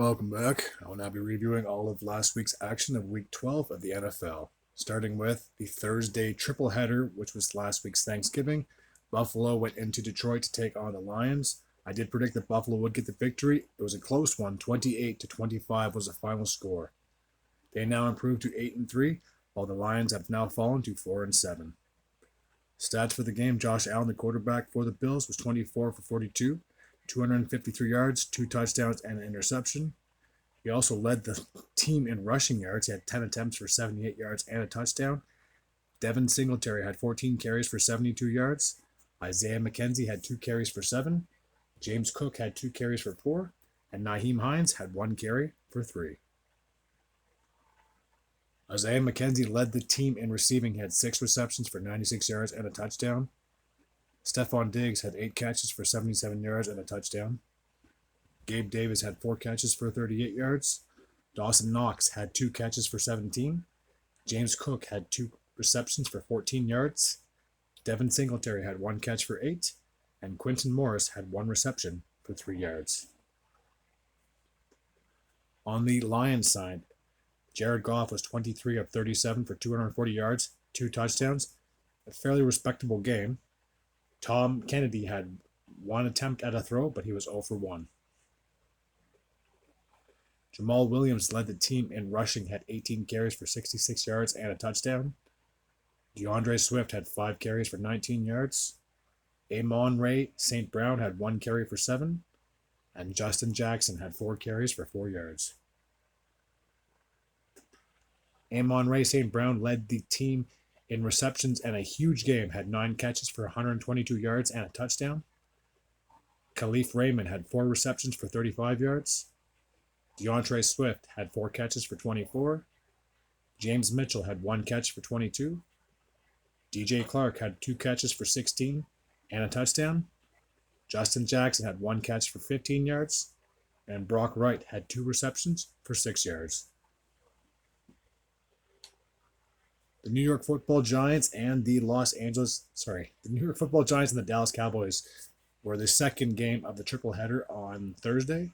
Welcome back. I will now be reviewing all of last week's action of Week 12 of the NFL, starting with the Thursday triple header, which was last week's Thanksgiving. Buffalo went into Detroit to take on the Lions. I did predict that Buffalo would get the victory. It was a close one. 28-25 was the final score. They now improved to 8-3, while the Lions have now fallen to 4-7. Stats for the game: Josh Allen, the quarterback for the Bills, was 24 for 42. 253 yards, 2 touchdowns, and an interception. He also led the team in rushing yards. He had 10 attempts for 78 yards and a touchdown. Devin Singletary had 14 carries for 72 yards. Isaiah McKenzie had 2 carries for 7. James Cook had 2 carries for 4. And Nyheim Hines had 1 carry for 3. Isaiah McKenzie led the team in receiving. He had 6 receptions for 96 yards and a touchdown. Stephon Diggs had 8 catches for 77 yards and a touchdown. Gabe Davis had 4 catches for 38 yards. Dawson Knox had 2 catches for 17. James Cook had 2 receptions for 14 yards. Devin Singletary had 1 catch for 8. And Quinton Morris had 1 reception for 3 yards. On the Lions side, Jared Goff was 23 of 37 for 240 yards, 2 touchdowns. A fairly respectable game. Tom Kennedy had 1 attempt at a throw, but he was 0 for 1. Jamal Williams led the team in rushing, had 18 carries for 66 yards and a touchdown. DeAndre Swift had 5 carries for 19 yards. Amon-Ra St. Brown had 1 carry for 7. And Justin Jackson had 4 carries for 4 yards. Amon-Ra St. Brown led the team in receptions and a huge game, had 9 catches for 122 yards and a touchdown. Khalif Raymond had 4 receptions for 35 yards. DeAndre Swift had 4 catches for 24. James Mitchell had 1 catch for 22. DJ Clark had 2 catches for 16 and a touchdown. Justin Jackson had 1 catch for 15 yards. And Brock Wright had 2 receptions for 6 yards. The New York Football Giants and the New York Football Giants and the Dallas Cowboys were the second game of the triple header on Thursday.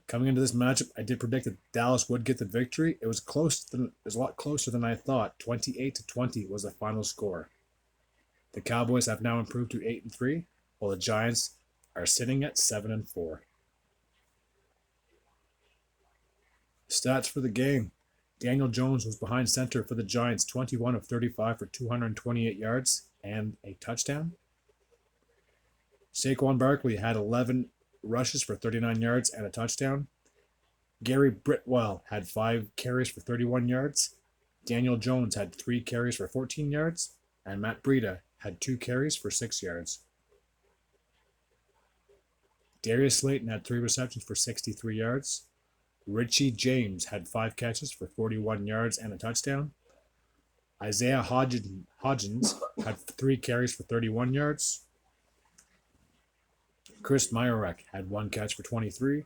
Coming into this matchup, I did predict that Dallas would get the victory. It was a lot closer than I thought. 28-20 was the final score. The Cowboys have now improved to 8-3, while the Giants are sitting at 7-4. Stats for the game: Daniel Jones was behind center for the Giants, 21 of 35 for 228 yards and a touchdown. Saquon Barkley had 11 rushes for 39 yards and a touchdown. Gary Britwell had 5 carries for 31 yards. Daniel Jones had 3 carries for 14 yards. And Matt Breida had 2 carries for 6 yards. Darius Slayton had 3 receptions for 63 yards. Richie James had 5 catches for 41 yards and a touchdown. Isaiah Hodgins had 3 carries for 31 yards. Chris Myarek had 1 catch for 23.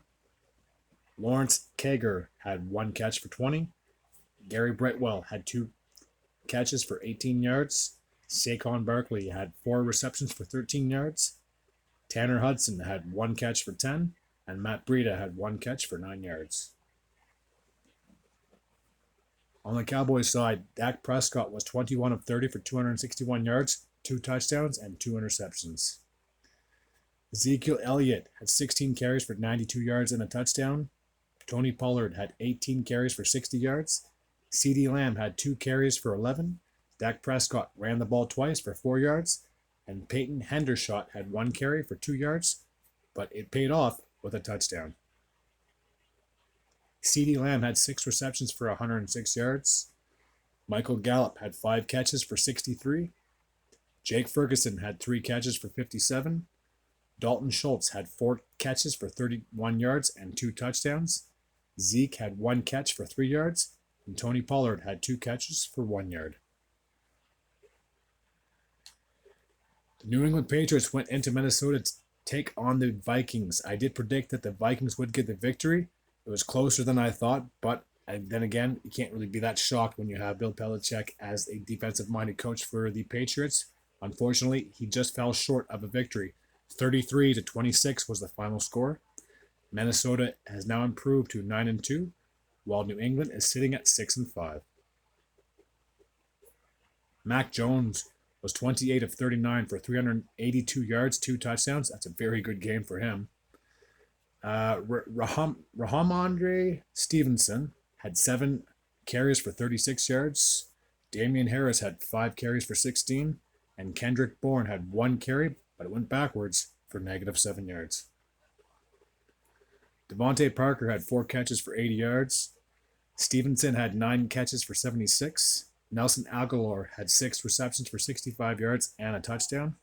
Lawrence Kager had 1 catch for 20. Gary Britwell had 2 catches for 18 yards. Saquon Barkley had 4 receptions for 13 yards. Tanner Hudson had 1 catch for 10. And Matt Breida had 1 catch for 9 yards. On the Cowboys side, Dak Prescott was 21 of 30 for 261 yards, 2 touchdowns, and 2 interceptions. Ezekiel Elliott had 16 carries for 92 yards and a touchdown. Tony Pollard had 18 carries for 60 yards. CeeDee Lamb had 2 carries for 11. Dak Prescott ran the ball twice for 4 yards. And Peyton Hendershot had 1 carry for 2 yards, but it paid off with a touchdown. CeeDee Lamb had 6 receptions for 106 yards. Michael Gallup had 5 catches for 63. Jake Ferguson had 3 catches for 57. Dalton Schultz had 4 catches for 31 yards and 2 touchdowns. Zeke had 1 catch for 3 yards. And Tony Pollard had 2 catches for 1 yard. The New England Patriots went into Minnesota to take on the Vikings. I did predict that the Vikings would get the victory. It was closer than I thought, but then again, you can't really be that shocked when you have Bill Belichick as a defensive-minded coach for the Patriots. Unfortunately, he just fell short of a victory. 33-26 was the final score. Minnesota has now improved to 9-2, while New England is sitting at 6-5. Mac Jones was 28 of 39 for 382 yards, 2 touchdowns. That's a very good game for him. Rahamondre Stevenson had 7 carries for 36 yards. Damian Harris had 5 carries for 16. And Kendrick Bourne had 1 carry, but it went backwards for -7 yards. Devontae Parker had 4 catches for 80 yards. Stevenson had 9 catches for 76. Nelson Aguilar had 6 receptions for 65 yards and a touchdown.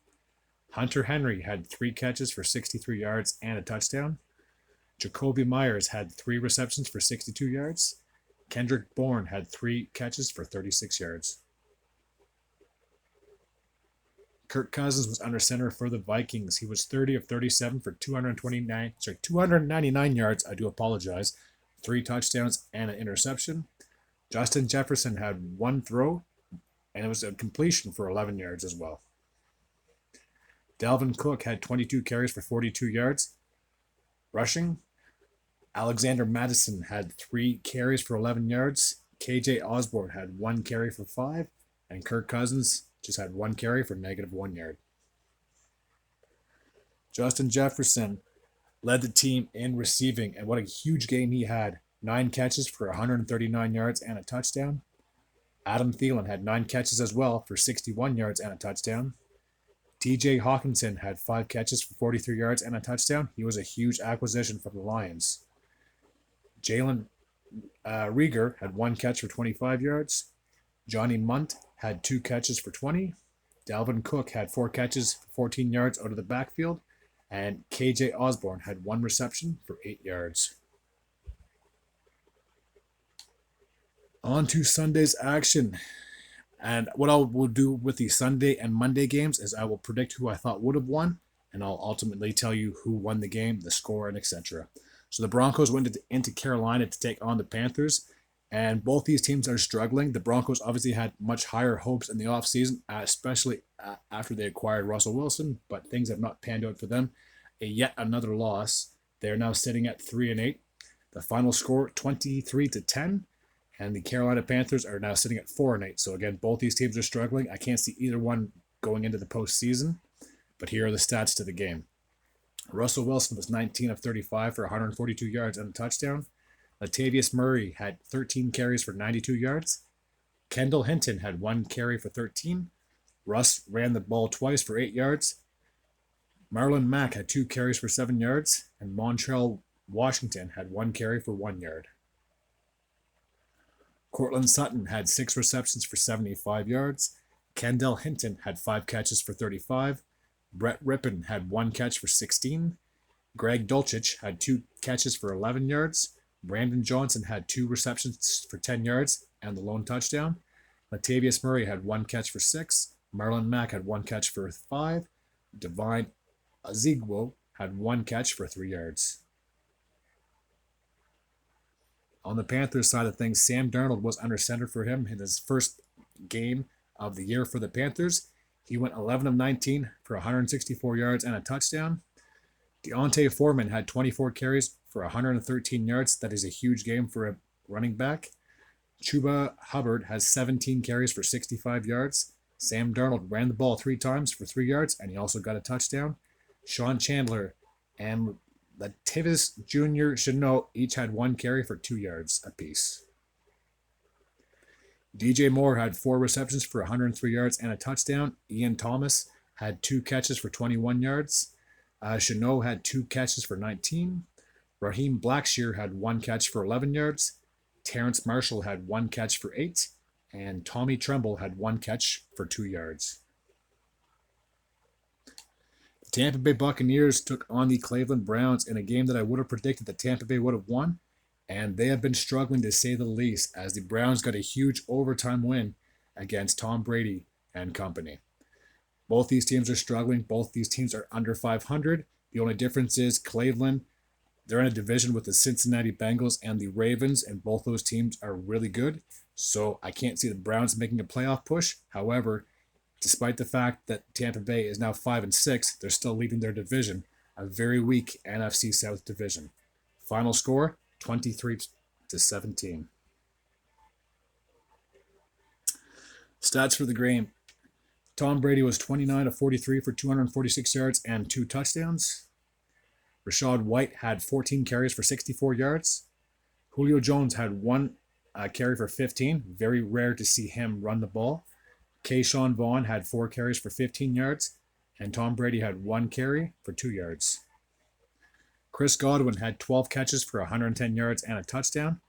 Hunter Henry had 3 catches for 63 yards and a touchdown. Jacoby Myers had 3 receptions for 62 yards. Kendrick Bourne had 3 catches for 36 yards. Kirk Cousins was under center for the Vikings. He was 30 of 37 for 299 yards. I do apologize. 3 touchdowns and an interception. Justin Jefferson had 1 throw, and it was a completion for 11 yards as well. Dalvin Cook had 22 carries for 42 yards. Rushing, Alexander Madison had 3 carries for 11 yards. KJ Osborne had 1 carry for 5, and Kirk Cousins just had 1 carry for -1 yard. Justin Jefferson led the team in receiving, and what a huge game he had. 9 catches for 139 yards and a touchdown. Adam Thielen had 9 catches as well for 61 yards and a touchdown. TJ Hawkinson had 5 catches for 43 yards and a touchdown. He was a huge acquisition from the Lions. Jalen Reagor had 1 catch for 25 yards. Johnny Munt had 2 catches for 20. Dalvin Cook had 4 catches for 14 yards out of the backfield. And KJ Osborne had 1 reception for 8 yards. On to Sunday's action. And what I will do with the Sunday and Monday games is I will predict who I thought would have won, and I'll ultimately tell you who won the game, the score, and etc. So the Broncos went into Carolina to take on the Panthers, and both these teams are struggling. The Broncos obviously had much higher hopes in the offseason, especially after they acquired Russell Wilson, but things have not panned out for them. Yet another loss. They are now sitting at 3-8. The final score, 23-10. And the Carolina Panthers are now sitting at 4-8. So again, both these teams are struggling. I can't see either one going into the postseason. But here are the stats to the game. Russell Wilson was 19 of 35 for 142 yards and a touchdown. Latavius Murray had 13 carries for 92 yards. Kendall Hinton had 1 carry for 13. Russ ran the ball twice for 8 yards. Marlon Mack had 2 carries for 7 yards. And Montrell Washington had 1 carry for 1 yard. Cortland Sutton had 6 receptions for 75 yards. Kendall Hinton had 5 catches for 35. Brett Rippon had 1 catch for 16. Greg Dulcich had 2 catches for 11 yards. Brandon Johnson had 2 receptions for 10 yards and the lone touchdown. Latavius Murray had 1 catch for 6. Marlon Mack had 1 catch for 5. Divine Azigwo had 1 catch for 3 yards. On the Panthers side of things, Sam Darnold was under center for him in his first game of the year for the Panthers. He went 11 of 19 for 164 yards and a touchdown. Deontay Foreman had 24 carries for 113 yards. That is a huge game for a running back. Chuba Hubbard has 17 carries for 65 yards. Sam Darnold ran the ball 3 times for 3 yards, and he also got a touchdown. Sean Chandler and Latavius Jr. Chenault each had 1 carry for 2 yards apiece. DJ Moore had 4 receptions for 103 yards and a touchdown. Ian Thomas had 2 catches for 21 yards. Chenault had 2 catches for 19. Raheem Blackshear had 1 catch for 11 yards. Terrence Marshall had 1 catch for 8. And Tommy Tremble had 1 catch for 2 yards. The Tampa Bay Buccaneers took on the Cleveland Browns in a game that I would have predicted that Tampa Bay would have won. And they have been struggling to say the least as the Browns got a huge overtime win against Tom Brady and company. Both these teams are struggling. Both these teams are under 500. The only difference is Cleveland, they're in a division with the Cincinnati Bengals and the Ravens, and both those teams are really good. So I can't see the Browns making a playoff push. However, despite the fact that Tampa Bay is now 5-6, they're still leading their division, a very weak NFC South division. Final score, 23-17. Stats for the game. Tom Brady was 29 of 43 for 246 yards and 2 touchdowns. Rachaad White had 14 carries for 64 yards. Julio Jones had 1 carry for 15. Very rare to see him run the ball. Keyshawn Vaughn had 4 carries for 15 yards. And Tom Brady had 1 carry for 2 yards. Chris Godwin had 12 catches for 110 yards and a touchdown.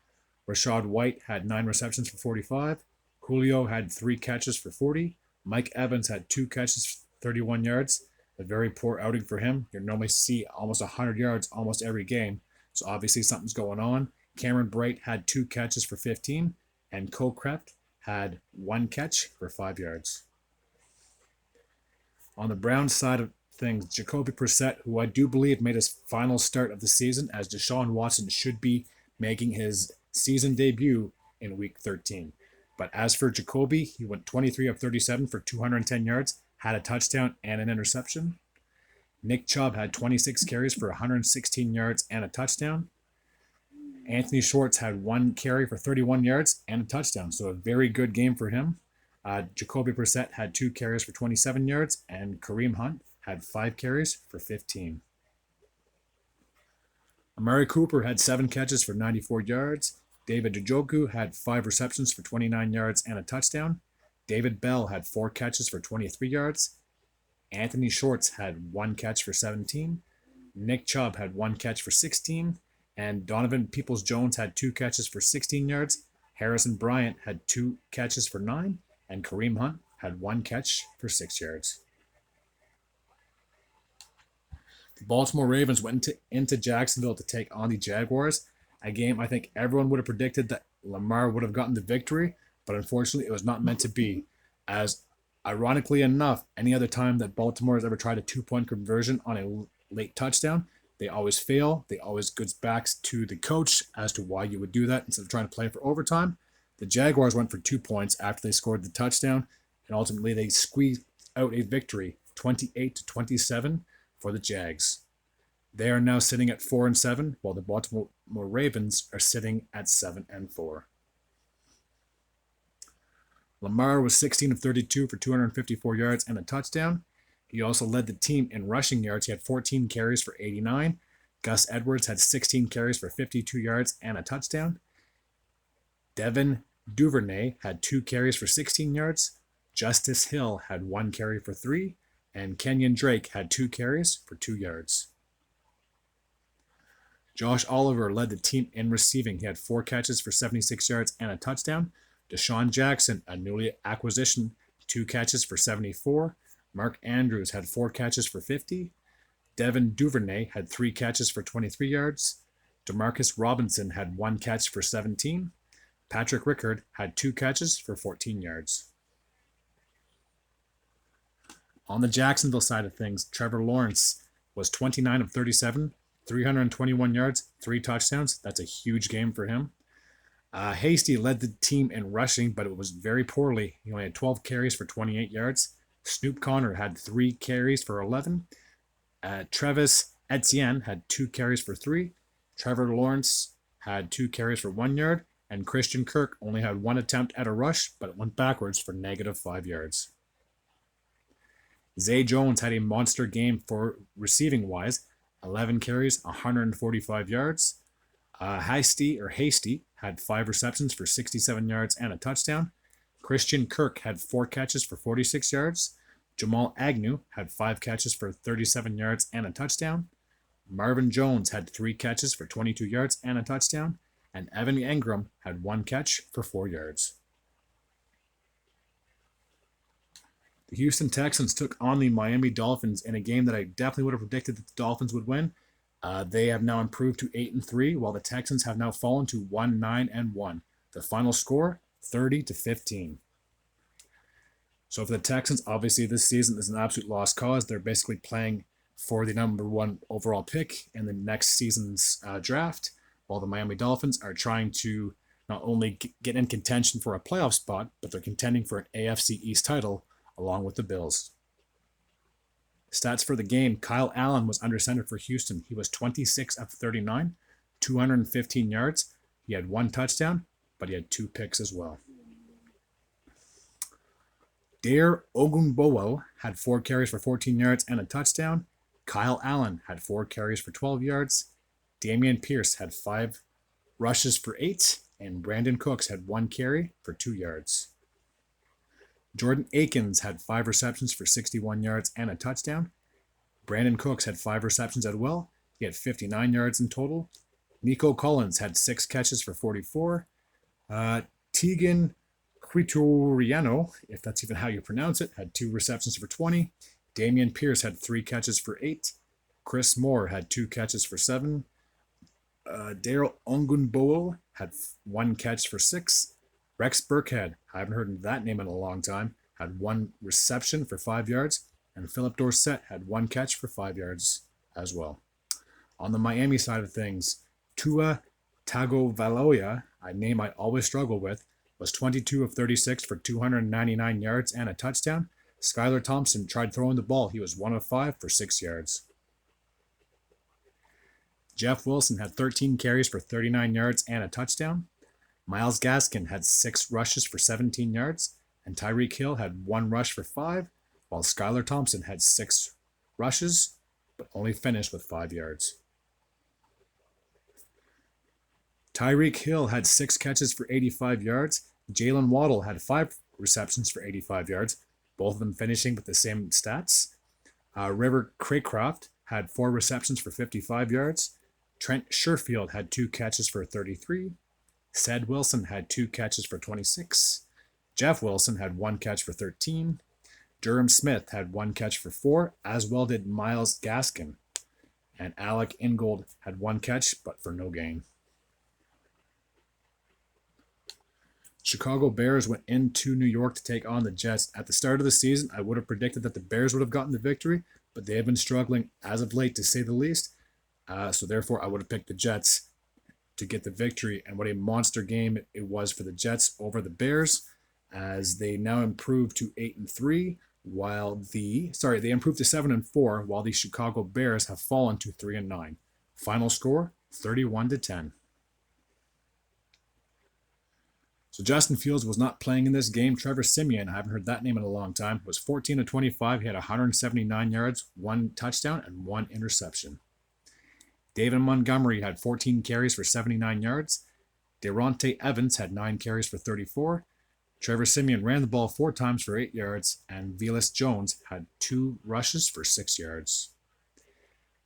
Rachaad White had 9 receptions for 45. Julio had 3 catches for 40. Mike Evans had 2 catches for 31 yards. A very poor outing for him. You normally see almost 100 yards almost every game. So obviously something's going on. Cameron Bright had 2 catches for 15. And Cole Krept had 1 catch for 5 yards. On the Browns side of things, Jacoby Brissett, who I do believe made his final start of the season, as Deshaun Watson should be making his season debut in Week 13. But as for Jacoby, he went 23 of 37 for 210 yards, had a touchdown and an interception. Nick Chubb had 26 carries for 116 yards and a touchdown. Anthony Schwartz had 1 carry for 31 yards and a touchdown, so a very good game for him. Jacoby Brissett had 2 carries for 27 yards, and Kareem Hunt had 5 carries for 15. Amari Cooper had 7 catches for 94 yards. David Njoku had 5 receptions for 29 yards and a touchdown. David Bell had 4 catches for 23 yards. Anthony Schwartz had 1 catch for 17. Nick Chubb had 1 catch for 16. And Donovan Peoples-Jones had 2 catches for 16 yards. Harrison Bryant had 2 catches for 9. And Kareem Hunt had 1 catch for 6 yards. The Baltimore Ravens went into Jacksonville to take on the Jaguars, a game I think everyone would have predicted that Lamar would have gotten the victory, but unfortunately it was not meant to be, as ironically enough, any other time that Baltimore has ever tried a 2-point conversion on a late touchdown, they always fail. They always goes back to the coach as to why you would do that instead of trying to play for overtime. The Jaguars went for 2 points after they scored the touchdown, and ultimately they squeezed out a victory, 28-27 for the Jags. They are now sitting at 4-7, while the Baltimore Ravens are sitting at 7-4. Lamar was 16 of 32 for 254 yards and a touchdown. He also led the team in rushing yards. He had 14 carries for 89. Gus Edwards had 16 carries for 52 yards and a touchdown. Devin Duvernay had 2 carries for 16 yards. Justice Hill had 1 carry for 3. And Kenyon Drake had 2 carries for 2 yards. Josh Oliver led the team in receiving. He had 4 catches for 76 yards and a touchdown. Deshaun Jackson, a newly acquisition, 2 catches for 74. Mark Andrews had 4 catches for 50. Devin Duvernay had 3 catches for 23 yards. Demarcus Robinson had 1 catch for 17. Patrick Rickard had 2 catches for 14 yards. On the Jacksonville side of things, Trevor Lawrence was 29 of 37, 321 yards, 3 touchdowns. That's a huge game for him. Hasty led the team in rushing, but it was very poorly. He only had 12 carries for 28 yards. Snoop Connor had 3 carries for 11. Travis Etienne had 2 carries for 3. Trevor Lawrence had 2 carries for 1 yard. And Christian Kirk only had 1 attempt at a rush, but it went backwards for -5 yards. Zay Jones had a monster game for receiving-wise, 11 carries, 145 yards. Hasty had 5 receptions for 67 yards and a touchdown. Christian Kirk had 4 catches for 46 yards. Jamal Agnew had 5 catches for 37 yards and a touchdown. Marvin Jones had 3 catches for 22 yards and a touchdown. And Evan Engram had 1 catch for 4 yards. The Houston Texans took on the Miami Dolphins in a game that I definitely would have predicted that the Dolphins would win. They have now improved to 8-3, while the Texans have now fallen to 1-9-1. The final score, 30-15. So for the Texans, obviously this season is an absolute lost cause. They're basically playing for the #1 overall pick in the next season's draft, while the Miami Dolphins are trying to not only get in contention for a playoff spot, but they're contending for an AFC East title along with the Bills. Stats for the game: Kyle Allen was under center for Houston. He was 26 of 39, 215 yards. He had 1 touchdown, but he had 2 picks as well. Dare Ogunbowo had 4 carries for 14 yards and a touchdown. Kyle Allen had 4 carries for 12 yards. Damian Pierce had 5 rushes for 8, and Brandon Cooks had 1 carry for 2 yards. Jordan Akins had 5 receptions for 61 yards and a touchdown. Brandon Cooks had 5 receptions as well. He had 59 yards in total. Nico Collins had 6 catches for 44. Tegan Quitoriano, if that's even how you pronounce it, had 2 receptions for 20. Damian Pierce had 3 catches for 8. Chris Moore had 2 catches for 7. Daryl Ongunbowo had 1 catch for 6. Rex Burkhead, I haven't heard that name in a long time, had 1 reception for 5 yards. And Philip Dorsett had 1 catch for 5 yards as well. On the Miami side of things, Tua Tagovailoa, a name I always struggle with, was 22 of 36 for 299 yards and a touchdown. Skylar Thompson tried throwing the ball. He was 1 of 5 for 6 yards. Jeff Wilson had 13 carries for 39 yards and a touchdown. Myles Gaskin had 6 rushes for 17 yards. And Tyreek Hill had 1 rush for 5, while Skylar Thompson had 6 rushes, but only finished with 5 yards. Tyreek Hill had 6 catches for 85 yards. Jalen Waddle had 5 receptions for 85 yards, both of them finishing with the same stats. River Craycroft had 4 receptions for 55 yards. Trent Sherfield had 2 catches for 33. Ced Wilson had 2 catches for 26. Jeff Wilson had 1 catch for 13. Durham Smith had 1 catch for 4, as well did Myles Gaskin. And Alec Ingold had 1 catch, but for no gain. Chicago Bears went into New York to take on the Jets. At the start of the season, I would have predicted that the Bears would have gotten the victory, but they have been struggling as of late, to say the least. So therefore, I would have picked the Jets to get the victory. And what a monster game it was for the Jets over the Bears, as they now improved to 8-3, while they improved to 7-4, while the Chicago Bears have fallen to 3-9. Final score, 31-10. So Justin Fields was not playing in this game. Trevor Siemian, I haven't heard that name in a long time, was 14 of 25. He had 179 yards, 1 touchdown, and 1 interception. David Montgomery had 14 carries for 79 yards. Deronte Evans had 9 carries for 34. Trevor Siemian ran the ball 4 times for 8 yards, and Velus Jones had 2 rushes for 6 yards.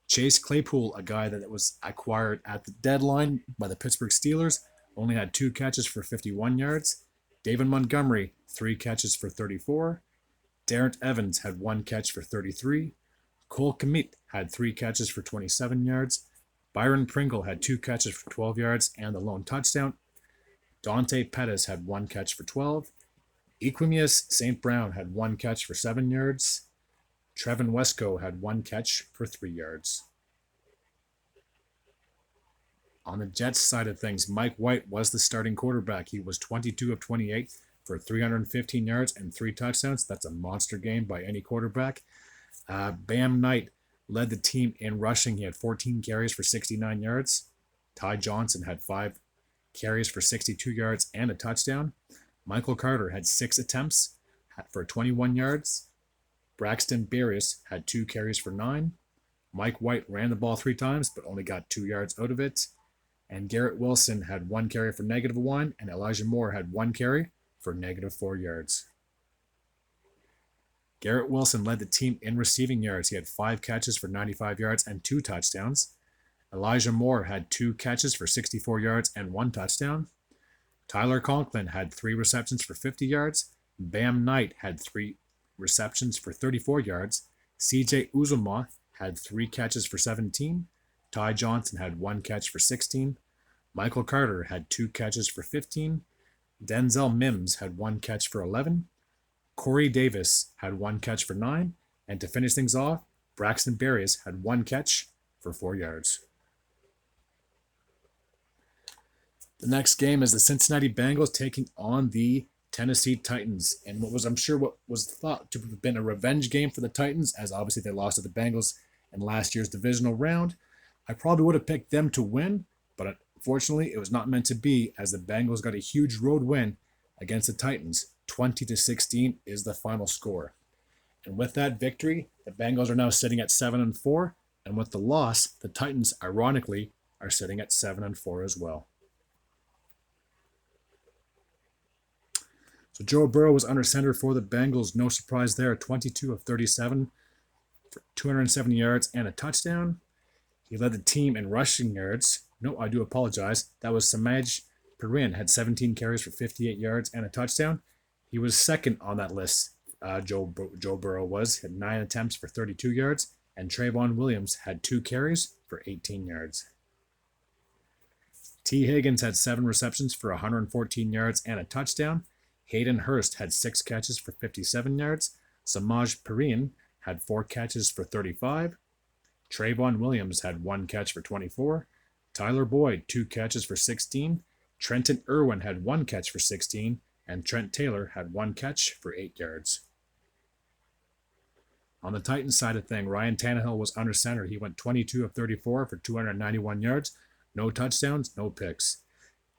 Chase Claypool, a guy that was acquired at the deadline by the Pittsburgh Steelers, only had 2 catches for 51 yards. David Montgomery, 3 catches for 34. Darrent Evans had 1 catch for 33. Cole Kmet had 3 catches for 27 yards. Byron Pringle had 2 catches for 12 yards and the lone touchdown. Dante Pettis had 1 catch for 12. Equimius St. Brown had 1 catch for 7 yards. Trevin Wesco had 1 catch for 3 yards. On the Jets side of things, Mike White was the starting quarterback. He was 22 of 28 for 315 yards and 3 touchdowns. That's a monster game by any quarterback. Bam Knight led the team in rushing. He had 14 carries for 69 yards. Ty Johnson had 5 carries for 62 yards and a touchdown. Michael Carter had 6 attempts for 21 yards. Braxton Berrios had 2 carries for 9. Mike White ran the ball 3 times, but only got 2 yards out of it. And Garrett Wilson had 1 carry for -1, and Elijah Moore had 1 carry for -4 yards. Garrett Wilson led the team in receiving yards. He had 5 catches for 95 yards and 2 touchdowns. Elijah Moore had 2 catches for 64 yards and 1 touchdown. Tyler Conklin had 3 receptions for 50 yards. Bam Knight had 3 receptions for 34 yards. CJ Uzomah had 3 catches for 17. Ty Johnson had 1 catch for 16. Michael Carter had 2 catches for 15. Denzel Mims had 1 catch for 11. Corey Davis had 1 catch for 9. And to finish things off, Braxton Berrios had 1 catch for 4 yards. The next game is the Cincinnati Bengals taking on the Tennessee Titans. And what was thought to have been a revenge game for the Titans, as obviously they lost to the Bengals in last year's divisional round. I probably would have picked them to win, but unfortunately it was not meant to be, as the Bengals got a huge road win against the Titans. 20-16 is the final score. And with that victory, the Bengals are now sitting at 7-4, and with the loss, the Titans, ironically, are sitting at 7-4 as well. So Joe Burrow was under center for the Bengals. No surprise there. 22 of 37 for 270 yards and a touchdown. He led the team in rushing yards. No, I do apologize. That was Samaj Perrin, had 17 carries for 58 yards and a touchdown. He was second on that list. Joe Burrow had 9 attempts for 32 yards, and Trayvon Williams had 2 carries for 18 yards. T. Higgins had 7 receptions for 114 yards and a touchdown. Hayden Hurst had 6 catches for 57 yards. Samaj Perrin had 4 catches for 35. Trayvon Williams had 1 catch for 24. Tyler Boyd, 2 catches for 16. Trenton Irwin had 1 catch for 16. And Trent Taylor had 1 catch for 8 yards. On the Titans side of thing, Ryan Tannehill was under center. He went 22 of 34 for 291 yards. No touchdowns, no picks.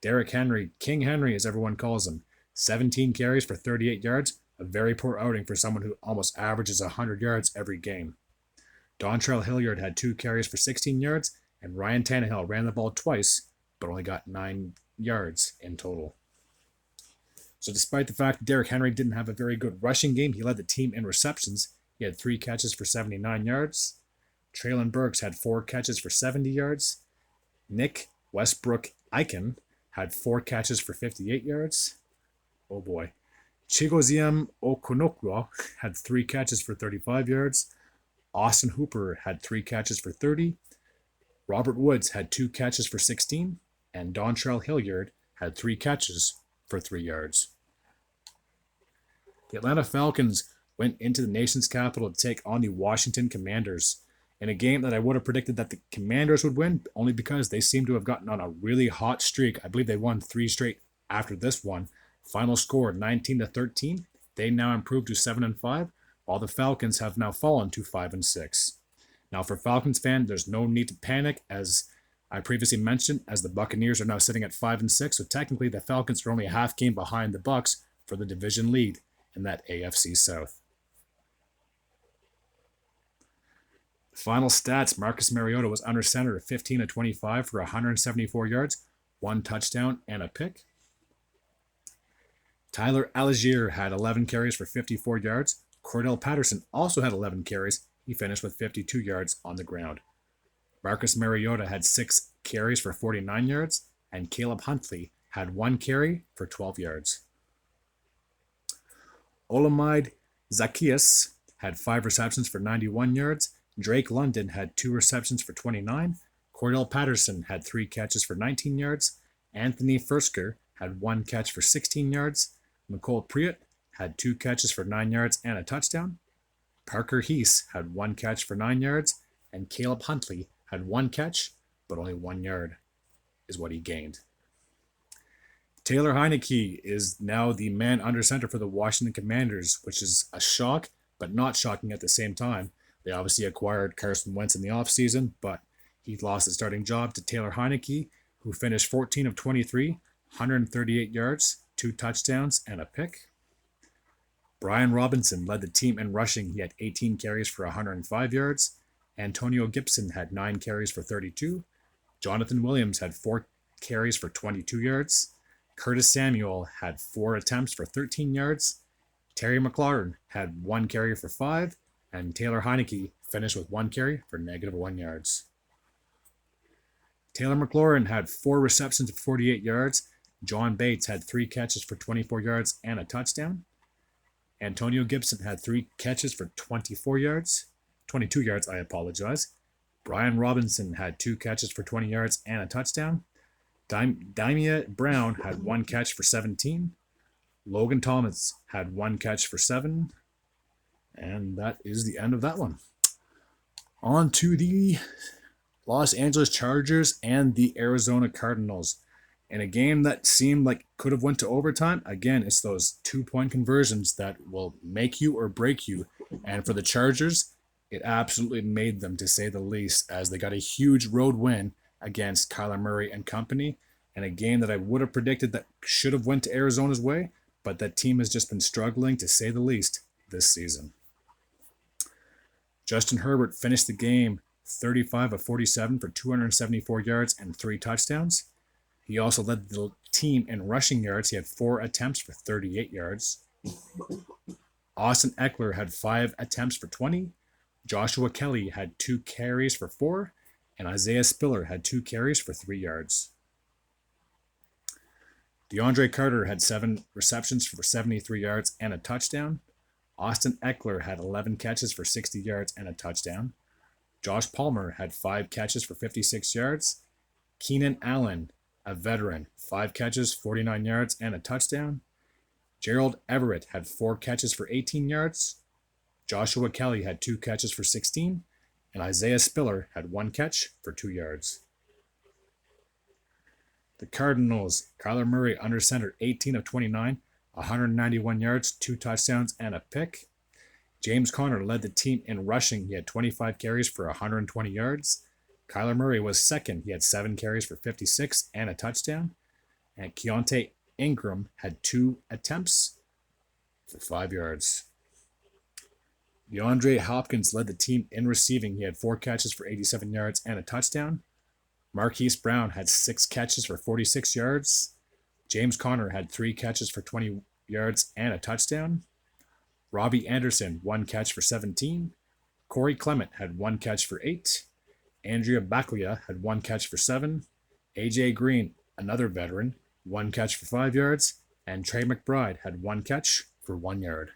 Derrick Henry, King Henry as everyone calls him, 17 carries for 38 yards. A very poor outing for someone who almost averages 100 yards every game. Dontrell Hilliard had 2 carries for 16 yards. And Ryan Tannehill ran the ball twice, but only got 9 yards in total. So despite the fact that Derrick Henry didn't have a very good rushing game, he led the team in receptions. He had 3 catches for 79 yards. Traylon Burks had 4 catches for 70 yards. Nick Westbrook-Ikhine had 4 catches for 58 yards. Oh boy. Chigoziem Okonkwo had 3 catches for 35 yards. Austin Hooper had 3 catches for 30. Robert Woods had 2 catches for 16. And Dontrell Hilliard had 3 catches for 3 yards. The Atlanta Falcons went into the nation's capital to take on the Washington Commanders in a game that I would have predicted that the Commanders would win, only because they seem to have gotten on a really hot streak. I believe they won 3 straight after this one. Final score 19-13. They now improved to 7-5, while the Falcons have now fallen to 5-6. Now for Falcons fans, there's no need to panic, as I previously mentioned, as the Buccaneers are now sitting at 5-6, so technically the Falcons are only a half game behind the Bucs for the division lead in that AFC South. Final stats, Marcus Mariota was under center at 15 of 25 for 174 yards, 1 touchdown, and a pick. Tyler Algier had 11 carries for 54 yards. Cordell Patterson also had 11 carries. He finished with 52 yards on the ground. Marcus Mariota had 6 carries for 49 yards, and Caleb Huntley had 1 carry for 12 yards. Olamide Zaccheaus had 5 receptions for 91 yards. Drake London had 2 receptions for 29. Cordell Patterson had 3 catches for 19 yards. Anthony Fersker had 1 catch for 16 yards. Nicole Pruitt had 2 catches for 9 yards and a touchdown. Parker Heese had 1 catch for 9 yards. And Caleb Huntley had 1 catch, but only 1 yard is what he gained. Taylor Heineke is now the man under center for the Washington Commanders, which is a shock, but not shocking at the same time. They obviously acquired Carson Wentz in the offseason, but he lost his starting job to Taylor Heineke, who finished 14 of 23, 138 yards, 2 touchdowns, and a pick. Brian Robinson led the team in rushing. He had 18 carries for 105 yards. Antonio Gibson had 9 carries for 32. Jonathan Williams had 4 carries for 22 yards. Curtis Samuel had 4 attempts for 13 yards. Terry McLaurin had 1 carry for 5. And Taylor Heineke finished with 1 carry for -1 yards. Taylor McLaurin had 4 receptions for 48 yards. John Bates had 3 catches for 24 yards and a touchdown. Antonio Gibson had 3 catches for 22 yards, I apologize. Brian Robinson had 2 catches for 20 yards and a touchdown. Daimia Brown had 1 catch for 17. Logan Thomas had 1 catch for 7. And that is the end of that one. On to the Los Angeles Chargers and the Arizona Cardinals. In a game that seemed like could have went to overtime, again, it's those 2-point conversions that will make you or break you. And for the Chargers, it absolutely made them, to say the least, as they got a huge road win against Kyler Murray and company, and a game that I would have predicted that should have went to Arizona's way, but that team has just been struggling, to say the least, this season. Justin Herbert finished the game 35 of 47 for 274 yards and 3 touchdowns. He also led the team in rushing yards. He had 4 attempts for 38 yards. Austin Eckler had 5 attempts for 20. Joshua Kelly had 2 carries for 4. And Isaiah Spiller had 2 carries for 3 yards. DeAndre Carter had 7 receptions for 73 yards and a touchdown. Austin Eckler had 11 catches for 60 yards and a touchdown. Josh Palmer had 5 catches for 56 yards. Keenan Allen, a veteran, 5 catches, 49 yards, and a touchdown. Gerald Everett had 4 catches for 18 yards. Joshua Kelly had 2 catches for 16. And Isaiah Spiller had 1 catch for 2 yards. The Cardinals, Kyler Murray under center, 18 of 29, 191 yards, 2 touchdowns, and a pick. James Conner led the team in rushing. He had 25 carries for 120 yards. Kyler Murray was second. He had 7 carries for 56 and a touchdown. And Keontae Ingram had 2 attempts for 5 yards. DeAndre Hopkins led the team in receiving. He had 4 catches for 87 yards and a touchdown. Marquise Brown had 6 catches for 46 yards. James Conner had 3 catches for 20 yards and a touchdown. Robbie Anderson, 1 catch for 17. Corey Clement had 1 catch for 8. Andrea Baclia had 1 catch for 7. AJ Green, another veteran, 1 catch for 5 yards. And Trey McBride had 1 catch for 1 yard.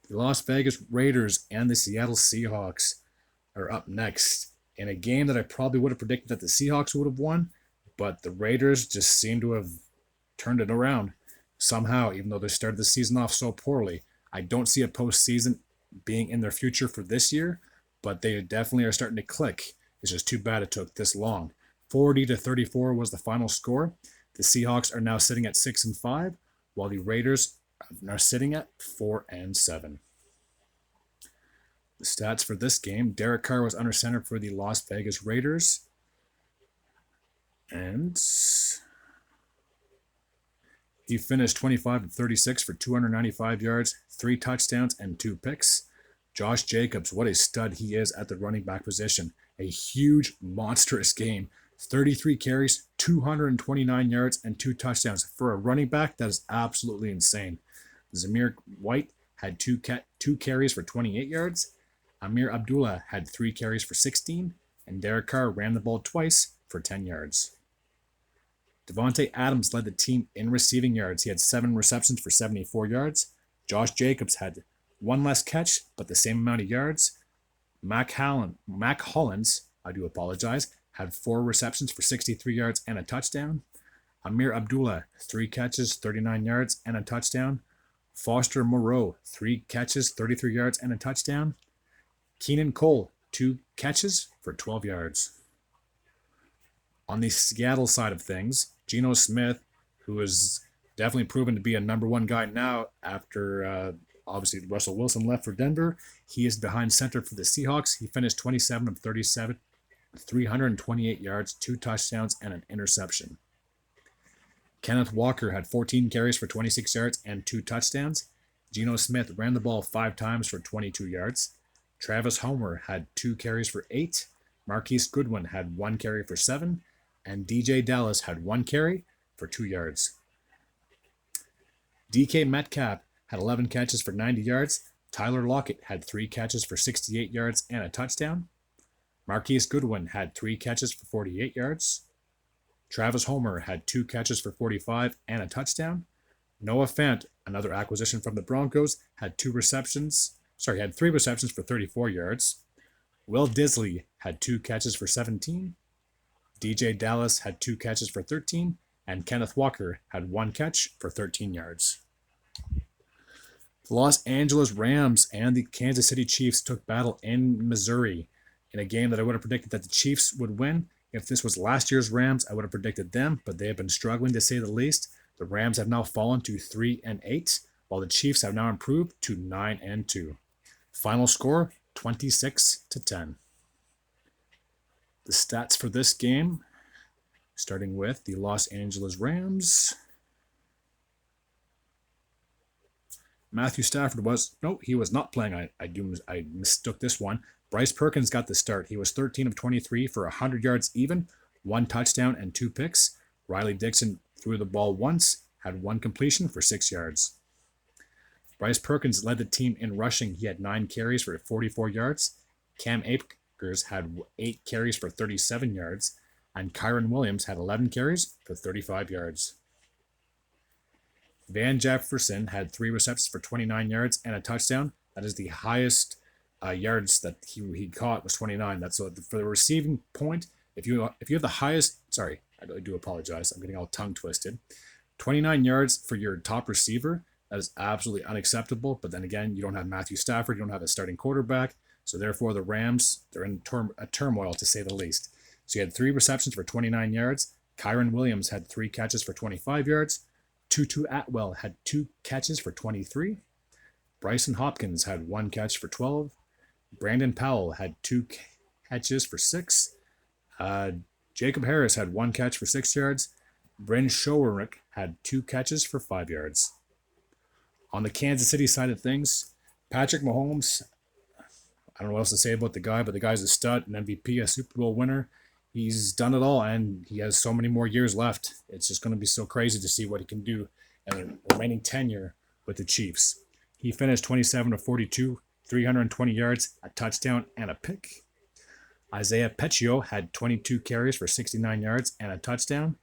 The Las Vegas Raiders and the Seattle Seahawks are up next in a game that I probably would have predicted that the Seahawks would have won, but the Raiders just seem to have turned it around somehow, even though they started the season off so poorly. I don't see a postseason being in their future for this year, but they definitely are starting to click. It's just too bad it took this long. 40-34 was the final score. The Seahawks are now sitting at 6-5, while the Raiders are sitting at 4-7. The stats for this game: Derek Carr was under center for the Las Vegas Raiders, and he finished 25 of 36 for 295 yards, 3 touchdowns, and 2 picks. Josh Jacobs, what a stud he is at the running back position. A huge, monstrous game. 33 carries, 229 yards, and 2 touchdowns. For a running back, that is absolutely insane. Zamir White had 2 carries for 28 yards. Amir Abdullah had 3 carries for 16. And Derek Carr ran the ball twice for 10 yards. Devontae Adams led the team in receiving yards. He had 7 receptions for 74 yards. Josh Jacobs had 1 less catch, but the same amount of yards. Mac Hollins, had 4 receptions for 63 yards and a touchdown. Amir Abdullah, 3 catches, 39 yards, and a touchdown. Foster Moreau, 3 catches, 33 yards, and a touchdown. Keenan Cole, 2 catches for 12 yards. On the Seattle side of things, Geno Smith, who is definitely proven to be a number 1 guy now after obviously Russell Wilson left for Denver. He is behind center for the Seahawks. He finished 27 of 37, 328 yards, 2 touchdowns, and an interception. Kenneth Walker had 14 carries for 26 yards and 2 touchdowns. Geno Smith ran the ball 5 times for 22 yards. Travis Homer had 2 carries for 8. Marquise Goodwin had 1 carry for 7. And DJ Dallas had 1 carry for 2 yards. DK Metcalf had 11 catches for 90 yards. Tyler Lockett had 3 catches for 68 yards and a touchdown. Marquise Goodwin had 3 catches for 48 yards. Travis Homer had 2 catches for 45 and a touchdown. Noah Fant, another acquisition from the Broncos, had 3 receptions for 34 yards. Will Disley had 2 catches for 17. DJ Dallas had 2 catches for 13, and Kenneth Walker had 1 catch for 13 yards. The Los Angeles Rams and the Kansas City Chiefs took battle in Missouri in a game that I would have predicted that the Chiefs would win. If this was last year's Rams, I would have predicted them, but they have been struggling to say the least. The Rams have now fallen to 3-8, while the Chiefs have now improved to 9-2. Final score, 26-10. The stats for this game, starting with the Los Angeles Rams. Matthew Stafford he was not playing. I mistook this one. Bryce Perkins got the start. He was 13 of 23 for 100 yards even, 1 touchdown and 2 picks. Riley Dixon threw the ball once, had 1 completion for 6 yards. Bryce Perkins led the team in rushing. He had 9 carries for 44 yards. Cam Akers had 8 carries for 37 yards. And Kyron Williams had 11 carries for 35 yards. Van Jefferson had 3 receptions for 29 yards and a touchdown. That is the highest yards that he caught was 29. That's for the receiving point. If you have the highest, sorry, I do apologize. I'm getting all tongue twisted. 29 yards for your top receiver. That is absolutely unacceptable. But then again, you don't have Matthew Stafford. You don't have a starting quarterback. So therefore, the Rams, they're in a turmoil to say the least. So he had 3 receptions for 29 yards. Kyron Williams had 3 catches for 25 yards. Tutu Atwell had 2 catches for 23. Bryson Hopkins had 1 catch for 12. Brandon Powell had 2 catches for 6. Jacob Harris had 1 catch for 6 yards. Bryn Showerick had 2 catches for 5 yards. On the Kansas City side of things, Patrick Mahomes, I don't know what else to say about the guy, but the guy's a stud, an MVP, a Super Bowl winner. He's done it all, and he has so many more years left. It's just going to be so crazy to see what he can do in the remaining tenure with the Chiefs. He finished 27 of 42, 320 yards, a touchdown, and a pick. Isaiah Pacheco had 22 carries for 69 yards and a touchdown.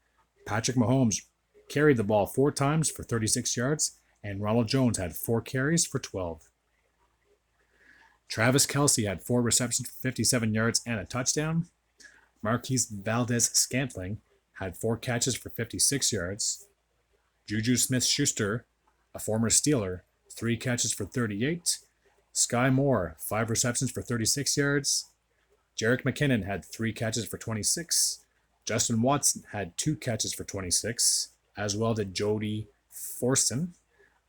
Patrick Mahomes carried the ball 4 times for 36 yards, and Ronald Jones had 4 carries for 12. Travis Kelce had 4 receptions for 57 yards and a touchdown. Marquise Valdez-Scantling had 4 catches for 56 yards. Juju Smith-Schuster, a former Steeler, 3 catches for 38. Sky Moore, 5 receptions for 36 yards. Jerick McKinnon had 3 catches for 26. Justin Watson had 2 catches for 26, as well did Jody Forson.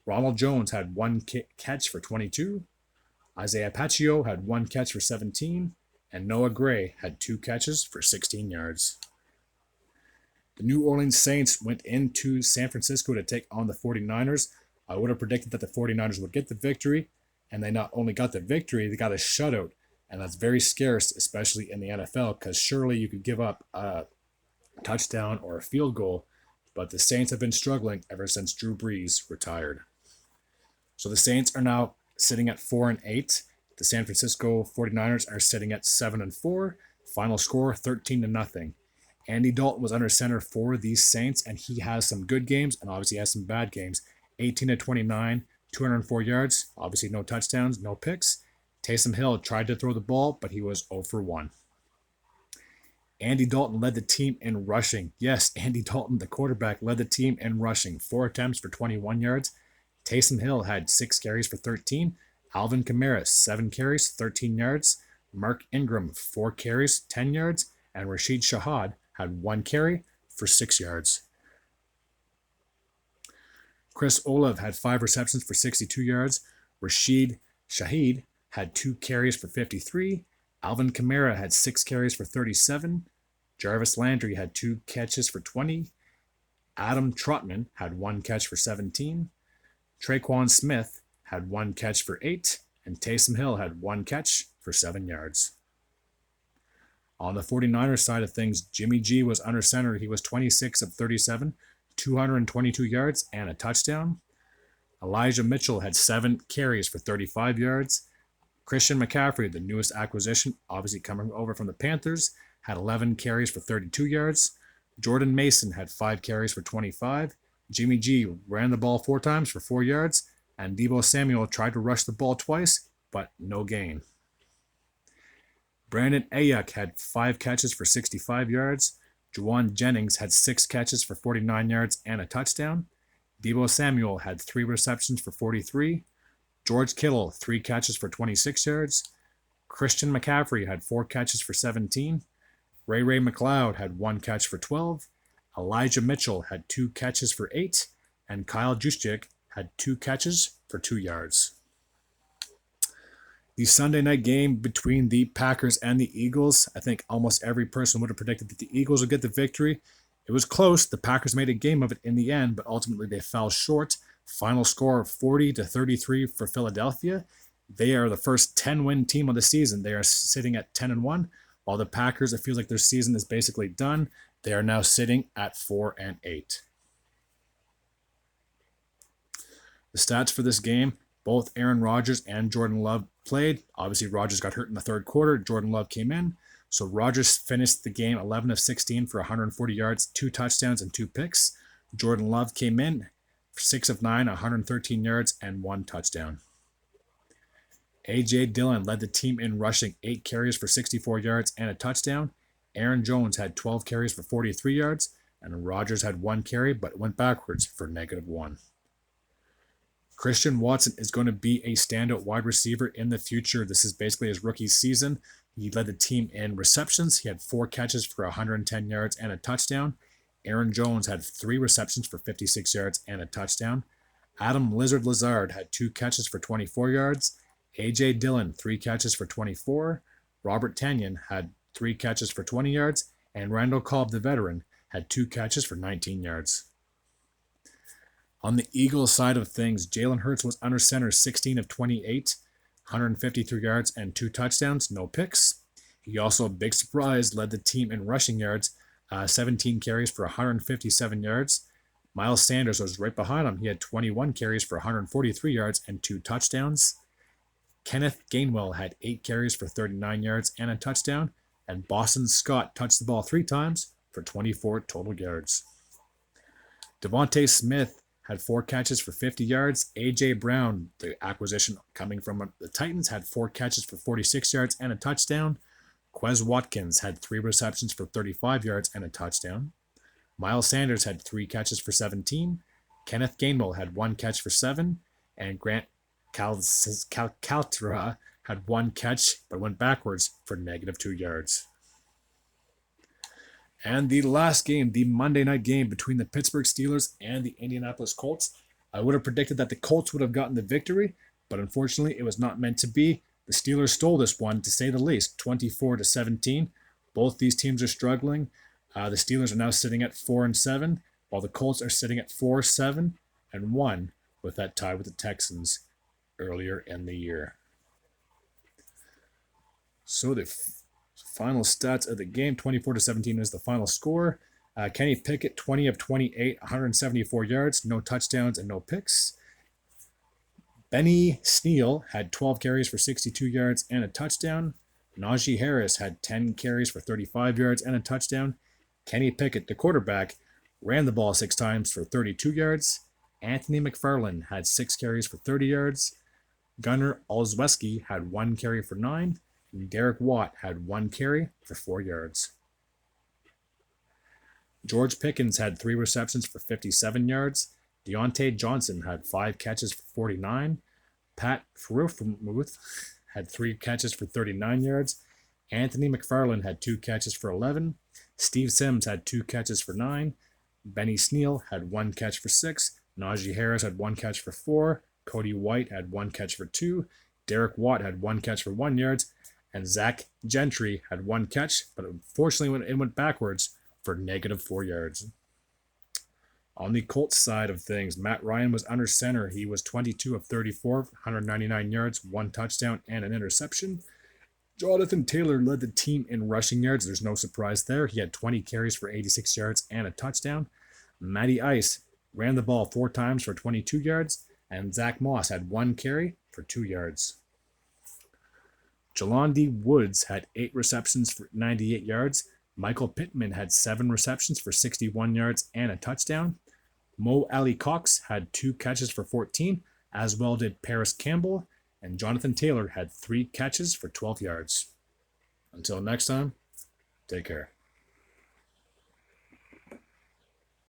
Ronald Jones had 1 catch for 22. Isaiah Pacheco had 1 catch for 17. And Noah Gray had 2 catches for 16 yards. The New Orleans Saints went into San Francisco to take on the 49ers. I would have predicted that the 49ers would get the victory, and they not only got the victory, they got a shutout, and that's very scarce, especially in the NFL, because surely you could give up a touchdown or a field goal, but the Saints have been struggling ever since Drew Brees retired. So the Saints are now sitting at 4-8. The San Francisco 49ers are sitting at 7-4. Final score 13-0. Andy Dalton was under center for these Saints, and he has some good games and obviously has some bad games. 18-29, 204 yards. Obviously no touchdowns, no picks. Taysom Hill tried to throw the ball, but he was 0 for 1. Andy Dalton led the team in rushing. Yes, Andy Dalton, the quarterback, led the team in rushing. 4 attempts for 21 yards. Taysom Hill had 6 carries for 13. Alvin Kamara, 7 carries, 13 yards. Mark Ingram, 4 carries, 10 yards. And Rashid Shahad had 1 carry for 6 yards. Chris Olave had 5 receptions for 62 yards. Rashid Shaheed had 2 carries for 53. Alvin Kamara had 6 carries for 37. Jarvis Landry had 2 catches for 20. Adam Trotman had 1 catch for 17. Traquan Smith had 1 catch for 8, and Taysom Hill had 1 catch for 7 yards. On the 49ers side of things, Jimmy G was under center. He was 26 of 37, 222 yards, and a touchdown. Elijah Mitchell had 7 carries for 35 yards. Christian McCaffrey, the newest acquisition, obviously coming over from the Panthers, had 11 carries for 32 yards. Jordan Mason had 5 carries for 25. Jimmy G ran the ball 4 times for 4 yards. And Deebo Samuel tried to rush the ball twice, but no gain. Brandon Ayuk had 5 catches for 65 yards. Juwan Jennings had 6 catches for 49 yards and a touchdown. Deebo Samuel had 3 receptions for 43. George Kittle, 3 catches for 26 yards. Christian McCaffrey had 4 catches for 17. Ray McLeod had 1 catch for 12. Elijah Mitchell had 2 catches for 8. And Kyle Juszczyk had 2 catches for 2 yards. The Sunday night game between the Packers and the Eagles, I think almost every person would have predicted that the Eagles would get the victory. It was close. The Packers made a game of it in the end, but ultimately they fell short. Final score of 40-33 for Philadelphia. They are the first 10-win team of the season. They are sitting at 10-1, while the Packers, it feels like their season is basically done. They are now sitting at 4-8. The stats for this game, both Aaron Rodgers and Jordan Love played. Obviously, Rodgers got hurt in the third quarter. Jordan Love came in. So Rodgers finished the game 11 of 16 for 140 yards, 2 touchdowns, and 2 picks. Jordan Love came in 6 of 9, 113 yards, and 1 touchdown. A.J. Dillon led the team in rushing, 8 carries for 64 yards and a touchdown. Aaron Jones had 12 carries for 43 yards, and Rodgers had 1 carry, but went backwards for -1. Christian Watson is going to be a standout wide receiver in the future. This is basically his rookie season. He led the team in receptions. He had 4 catches for 110 yards and a touchdown. Aaron Jones had 3 receptions for 56 yards and a touchdown. Adam Lizard Lazard had 2 catches for 24 yards. A.J. Dillon, 3 catches for 24. Robert Tonyan had 3 catches for 20 yards. And Randall Cobb, the veteran, had 2 catches for 19 yards. On the Eagles side of things, Jalen Hurts was under center, 16 of 28, 153 yards and 2 touchdowns, no picks. He also, big surprise, led the team in rushing yards, 17 carries for 157 yards. Miles Sanders was right behind him. He had 21 carries for 143 yards and 2 touchdowns. Kenneth Gainwell had 8 carries for 39 yards and a touchdown. And Boston Scott touched the ball 3 times for 24 total yards. Devontae Smith had 4 catches for 50 yards. A.J. Brown, the acquisition coming from the Titans, had 4 catches for 46 yards and a touchdown. Quez Watkins had 3 receptions for 35 yards and a touchdown. Miles Sanders had 3 catches for 17. Kenneth Gainwell had 1 catch for 7. And Grant Calcaterra had 1 catch but went backwards for -2 yards. And the last game, the Monday night game between the Pittsburgh Steelers and the Indianapolis Colts. I would have predicted that the Colts would have gotten the victory, but unfortunately it was not meant to be. The Steelers stole this one, to say the least, 24-17. Both these teams are struggling. The Steelers are now sitting at 4-7, while the Colts are sitting at 4-7-1, with that tie with the Texans earlier in the year. So the final stats of the game, 24-17 is the final score. Kenny Pickett, 20 of 28, 174 yards, no touchdowns and no picks. Benny Sneal had 12 carries for 62 yards and a touchdown. Najee Harris had 10 carries for 35 yards and a touchdown. Kenny Pickett, the quarterback, ran the ball 6 times for 32 yards. Anthony McFarland had 6 carries for 30 yards. Gunnar Olszewski had 1 carry for 9. And Derek Watt had 1 carry for 4 yards. George Pickens had 3 receptions for 57 yards. Deontay Johnson had 5 catches for 49. Pat Freiermuth had 3 catches for 39 yards. Anthony McFarland had 2 catches for 11. Steve Sims had 2 catches for 9. Benny Sneal had 1 catch for 6. Najee Harris had 1 catch for 4. Cody White had 1 catch for 2. Derek Watt had 1 catch for 1 yard. And Zach Gentry had 1 catch, but unfortunately it went backwards for -4 yards. On the Colts side of things, Matt Ryan was under center. He was 22 of 34, 199 yards, 1 touchdown, and an interception. Jonathan Taylor led the team in rushing yards. There's no surprise there. He had 20 carries for 86 yards and a touchdown. Matty Ice ran the ball 4 times for 22 yards, and Zach Moss had 1 carry for 2 yards. Jelani Woods had 8 receptions for 98 yards. Michael Pittman had 7 receptions for 61 yards and a touchdown. Mo Ali Cox had 2 catches for 14, as well did Paris Campbell, and Jonathan Taylor had 3 catches for 12 yards. Until next time, take care.